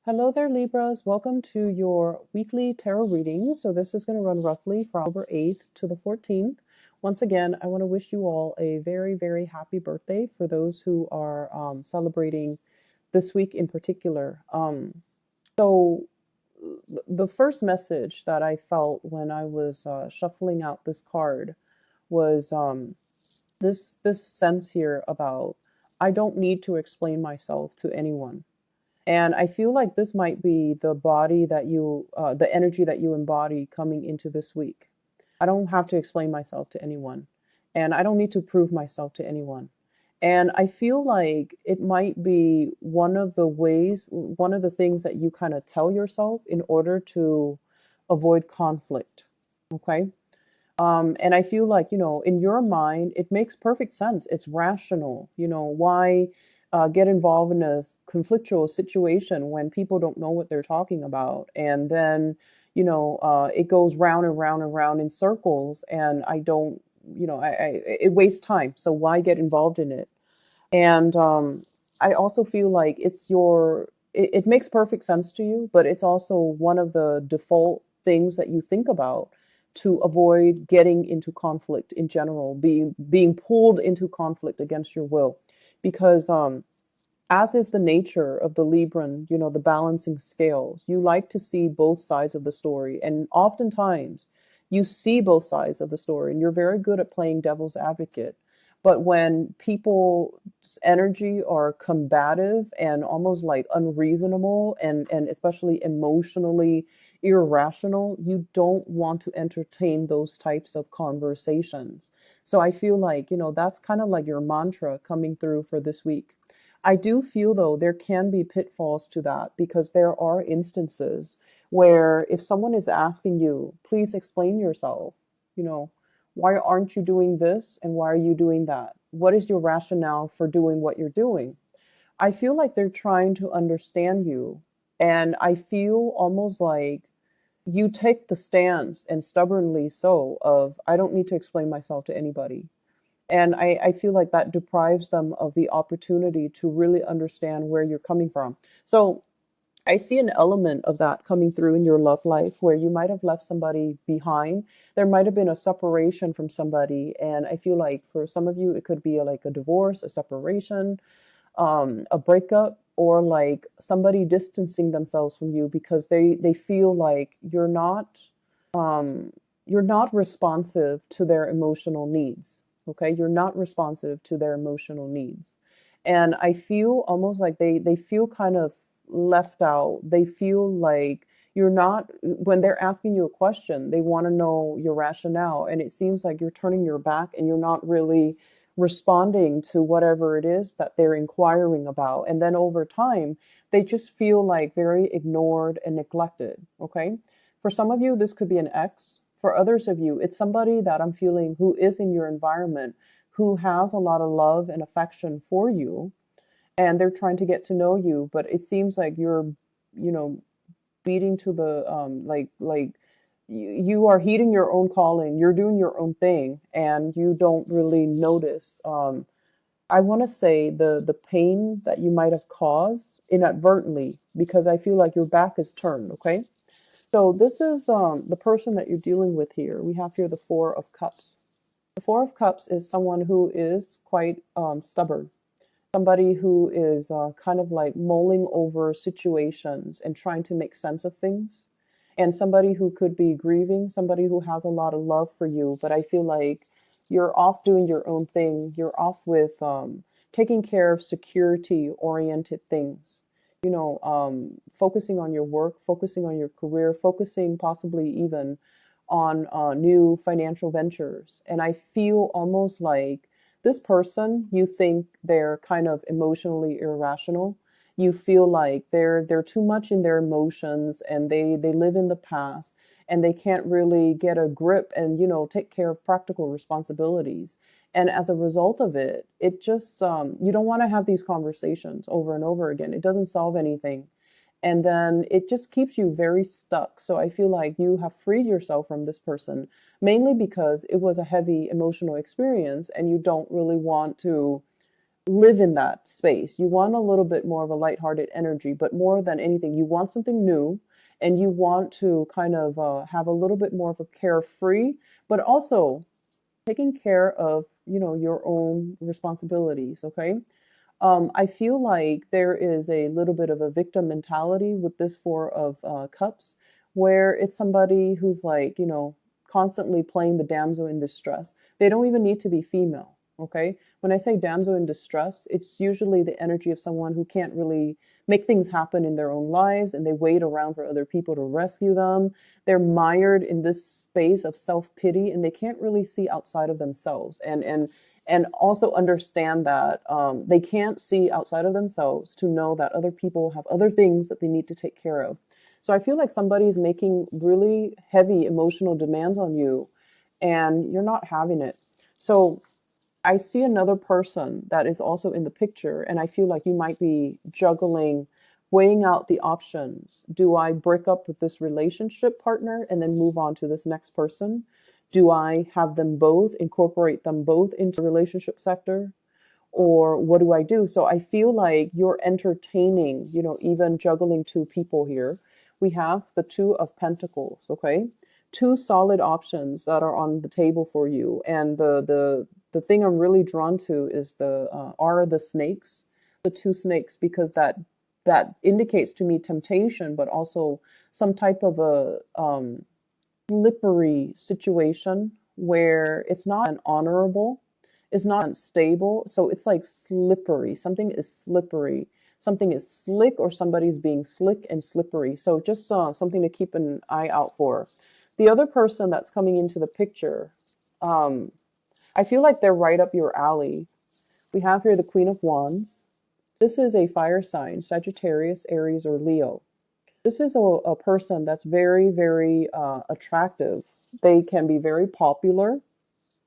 Hello there, Libras. Welcome to your weekly tarot reading. So this is going to run roughly from October 8th to the 14th. Once again, I want to wish you all a very, very happy birthday for those who are celebrating this week in particular. So the first message that I felt when I was shuffling out this card was this sense here about I don't need to explain myself to anyone. And I feel like this might be the body that the energy that you embody coming into this week. I don't have to explain myself to anyone, and I don't need to prove myself to anyone. And I feel like it might be one of the things that you kind of tell yourself in order to avoid conflict. Okay. And I feel like, in your mind, it makes perfect sense. It's rational. Why get involved in a conflictual situation when people don't know what they're talking about? And then, it goes round and round and round in circles. And I don't, it wastes time. So why get involved in it? And I also feel like it makes perfect sense to you, but it's also one of the default things that you think about to avoid getting into conflict in general, being pulled into conflict against your will. Because as is the nature of the Libran, the balancing scales, you like to see both sides of the story. And oftentimes you see both sides of the story and you're very good at playing devil's advocate. But when people's energy are combative and almost like unreasonable and especially emotionally irrational, you don't want to entertain those types of conversations. So I feel like, that's kind of like your mantra coming through for this week. I do feel, though, there can be pitfalls to that because there are instances where if someone is asking you, please explain yourself, why aren't you doing this and why are you doing that? What is your rationale for doing what you're doing? I feel like they're trying to understand you. And I feel almost like you take the stance, and stubbornly so, of I don't need to explain myself to anybody. And I feel like that deprives them of the opportunity to really understand where you're coming from. So I see an element of that coming through in your love life where you might have left somebody behind. There might have been a separation from somebody. And I feel like for some of you, it could be like a divorce, a separation, a breakup, or like somebody distancing themselves from you because they feel like you're not responsive to their emotional needs. Okay. You're not responsive to their emotional needs. And I feel almost like they feel kind of left out. They feel like you're not, when they're asking you a question, they want to know your rationale. And it seems like you're turning your back and you're not really responding to whatever it is that they're inquiring about. And then over time, they just feel like very ignored and neglected. Okay. For some of you, this could be an ex. For others of you, it's somebody that I'm feeling who is in your environment, who has a lot of love and affection for you, and they're trying to get to know you, but it seems like you're, beating to the like you are heeding your own calling, you're doing your own thing, and you don't really notice. I want to say the pain that you might have caused inadvertently, because I feel like your back is turned. Okay, so this is the person that you're dealing with here. We have here the Four of Cups. The Four of Cups is someone who is quite stubborn. Somebody who is kind of like mulling over situations and trying to make sense of things. And somebody who could be grieving, somebody who has a lot of love for you. But I feel like you're off doing your own thing. You're off with taking care of security-oriented things. Focusing on your work, focusing on your career, focusing possibly even on new financial ventures. And I feel almost like this person, you think they're kind of emotionally irrational. You feel like they're too much in their emotions and they live in the past and they can't really get a grip and, take care of practical responsibilities. And as a result of it, it just, you don't want to have these conversations over and over again. It doesn't solve anything. And then it just keeps you very stuck. So I feel like you have freed yourself from this person, mainly because it was a heavy emotional experience and you don't really want to live in that space. You want a little bit more of a lighthearted energy, but more than anything, you want something new, and you want to kind of have a little bit more of a carefree, but also taking care of, your own responsibilities. Okay. I feel like there is a little bit of a victim mentality with this Four of Cups, where it's somebody who's like, constantly playing the damsel in distress. They don't even need to be female. Okay. When I say damsel in distress, it's usually the energy of someone who can't really make things happen in their own lives, and they wait around for other people to rescue them. They're mired in this space of self-pity, and they can't really see outside of themselves. And also understand that they can't see outside of themselves to know that other people have other things that they need to take care of. So I feel like somebody's making really heavy emotional demands on you, and you're not having it. So I see another person that is also in the picture, and I feel like you might be juggling, weighing out the options. Do I break up with this relationship partner and then move on to this next person? Do I have them both, incorporate them both into the relationship sector? Or what do I do? So I feel like you're entertaining, even juggling two people here. We have the Two of Pentacles, okay? Two solid options that are on the table for you. And the thing I'm really drawn to is the snakes, the two snakes, because that indicates to me temptation, but also some type of a slippery situation where it's not an honorable, it's not stable. So it's like slippery. Something is slippery. Something is slick, or somebody's being slick and slippery. So just something to keep an eye out for. The other person that's coming into the picture, I feel like they're right up your alley. We have here the Queen of Wands. This is a fire sign, Sagittarius, Aries, or Leo. This is a person that's very, very attractive. They can be very popular.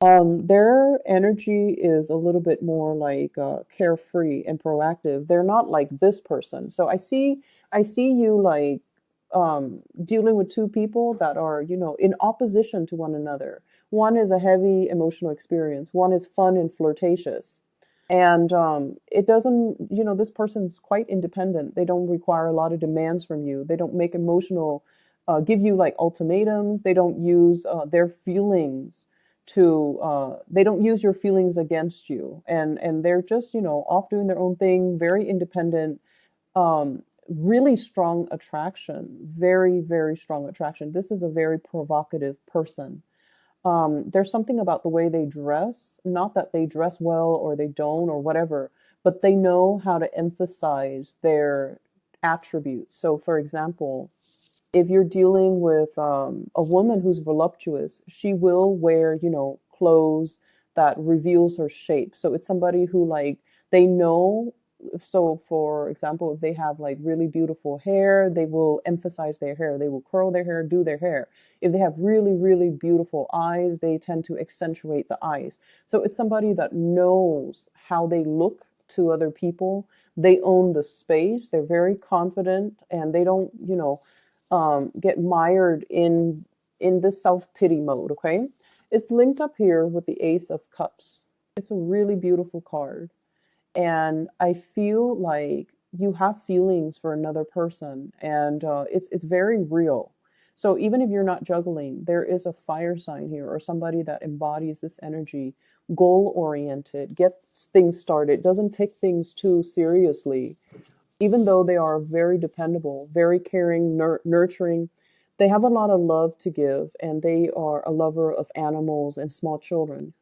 Their energy is a little bit more like carefree and proactive. They're not like this person. So I see you like dealing with two people that are, in opposition to one another. One is a heavy emotional experience. One is fun and flirtatious. And it doesn't, this person's quite independent. They don't require a lot of demands from you. They don't make emotional, give you like ultimatums. They don't use their feelings they don't use your feelings against you. And they're just, off doing their own thing, very independent, really strong attraction, very, very strong attraction. This is a very provocative person. There's something about the way they dress, not that they dress well or they don't or whatever, but they know how to emphasize their attributes. So, for example, if you're dealing with a woman who's voluptuous, she will wear, clothes that reveals her shape. So it's somebody who like they know. So for example, if they have like really beautiful hair, they will emphasize their hair. They will curl their hair, do their hair. If they have really, really beautiful eyes, they tend to accentuate the eyes. So it's somebody that knows how they look to other people. They own the space. They're very confident, and they don't, get mired in this self-pity mode. Okay, it's linked up here with the Ace of Cups. It's a really beautiful card, and I feel like you have feelings for another person, and it's very real. So even if you're not juggling, there is a fire sign here, or somebody that embodies this energy, goal oriented, gets things started, doesn't take things too seriously. Even though they are very dependable, very caring, nurturing, they have a lot of love to give, and they are a lover of animals and small children.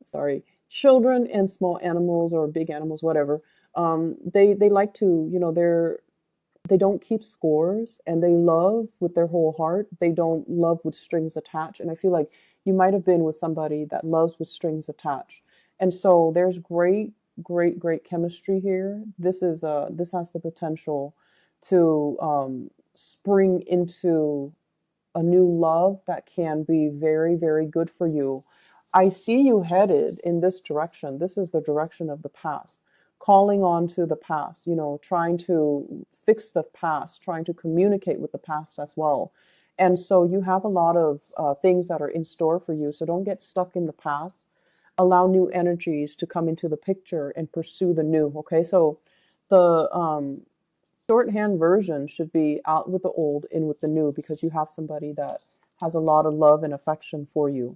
Sorry, children and small animals or big animals, whatever. They like to, they don't keep scores, and they love with their whole heart. They don't love with strings attached. And I feel like you might have been with somebody that loves with strings attached. And so there's great chemistry here. This has the potential to spring into a new love that can be very, very good for you. I see you headed in this direction. This is the direction of the past, calling on to the past, trying to fix the past, trying to communicate with the past as well. And so you have a lot of things that are in store for you. So don't get stuck in the past. allow new energies to come into the picture and pursue the new. Okay, so the shorthand version should be out with the old, in with the new, because you have somebody that has a lot of love and affection for you.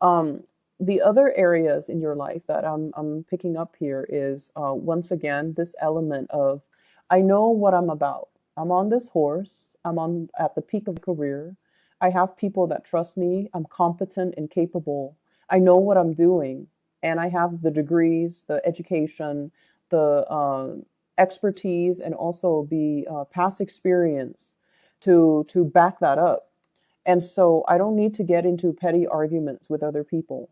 Um, the other areas in your life that I'm picking up here is once again this element of, I know what I'm about. I'm on this horse. I'm on at the peak of career. I have people that trust me. I'm competent and capable. I know what I'm doing, and I have the degrees, the education, the expertise, and also the past experience to back that up. And so I don't need to get into petty arguments with other people.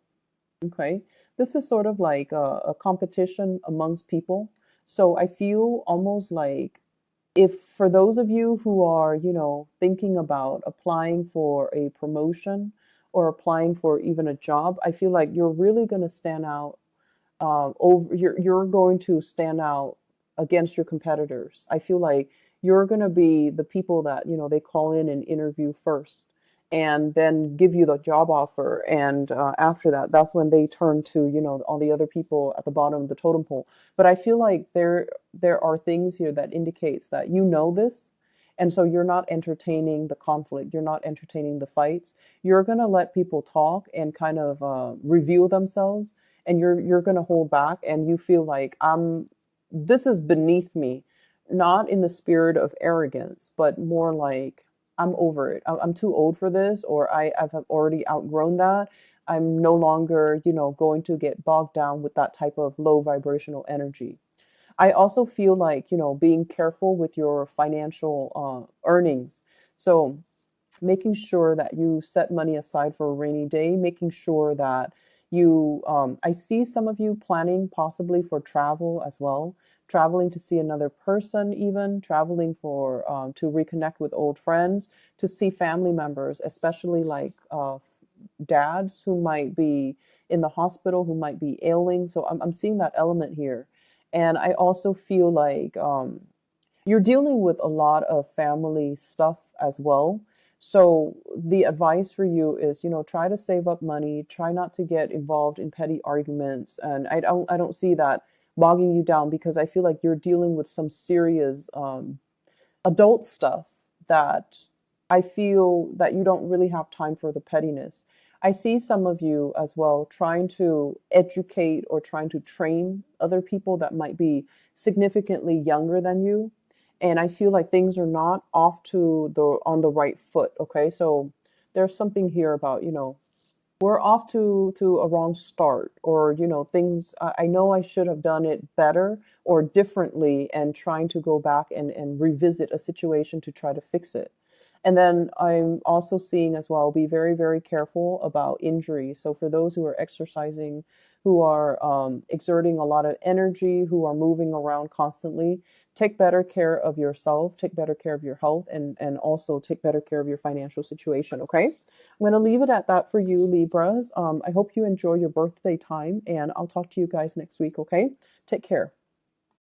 Okay. This is sort of like a competition amongst people. So I feel almost like, if for those of you who are, thinking about applying for a promotion or applying for even a job, I feel like you're really going to stand out. You're going to stand out against your competitors. I feel like you're going to be the people that, they call in and interview first and then give you the job offer. And after that, that's when they turn to, all the other people at the bottom of the totem pole. But I feel like there are things here that indicates that you know this. And so you're not entertaining the conflict. You're not entertaining the fights. You're going to let people talk and kind of reveal themselves, and you're going to hold back, and you feel like this is beneath me, not in the spirit of arrogance, but more like, I'm over it. I'm too old for this, or I've already outgrown that. I'm no longer, going to get bogged down with that type of low vibrational energy. I also feel like, being careful with your financial earnings. So making sure that you set money aside for a rainy day, making sure that I see some of you planning possibly for travel as well, traveling to see another person, even traveling to reconnect with old friends, to see family members, especially like dads who might be in the hospital, who might be ailing. So I'm seeing that element here. And I also feel like you're dealing with a lot of family stuff as well. So the advice for you is, try to save up money, try not to get involved in petty arguments. And I don't see that bogging you down, because I feel like you're dealing with some serious adult stuff that I feel that you don't really have time for the pettiness. I see some of you as well trying to educate or trying to train other people that might be significantly younger than you. And I feel like things are not off on the right foot. Okay. So there's something here about, we're off to a wrong start, or, things, I know I should have done it better or differently, and trying to go back and revisit a situation to try to fix it. And then I'm also seeing as well, be very, very careful about injuries. So for those who are exercising, who are exerting a lot of energy, who are moving around constantly, take better care of yourself, take better care of your health, and also take better care of your financial situation. Okay. I'm going to leave it at that for you, Libras. I hope you enjoy your birthday time, and I'll talk to you guys next week. Okay. Take care.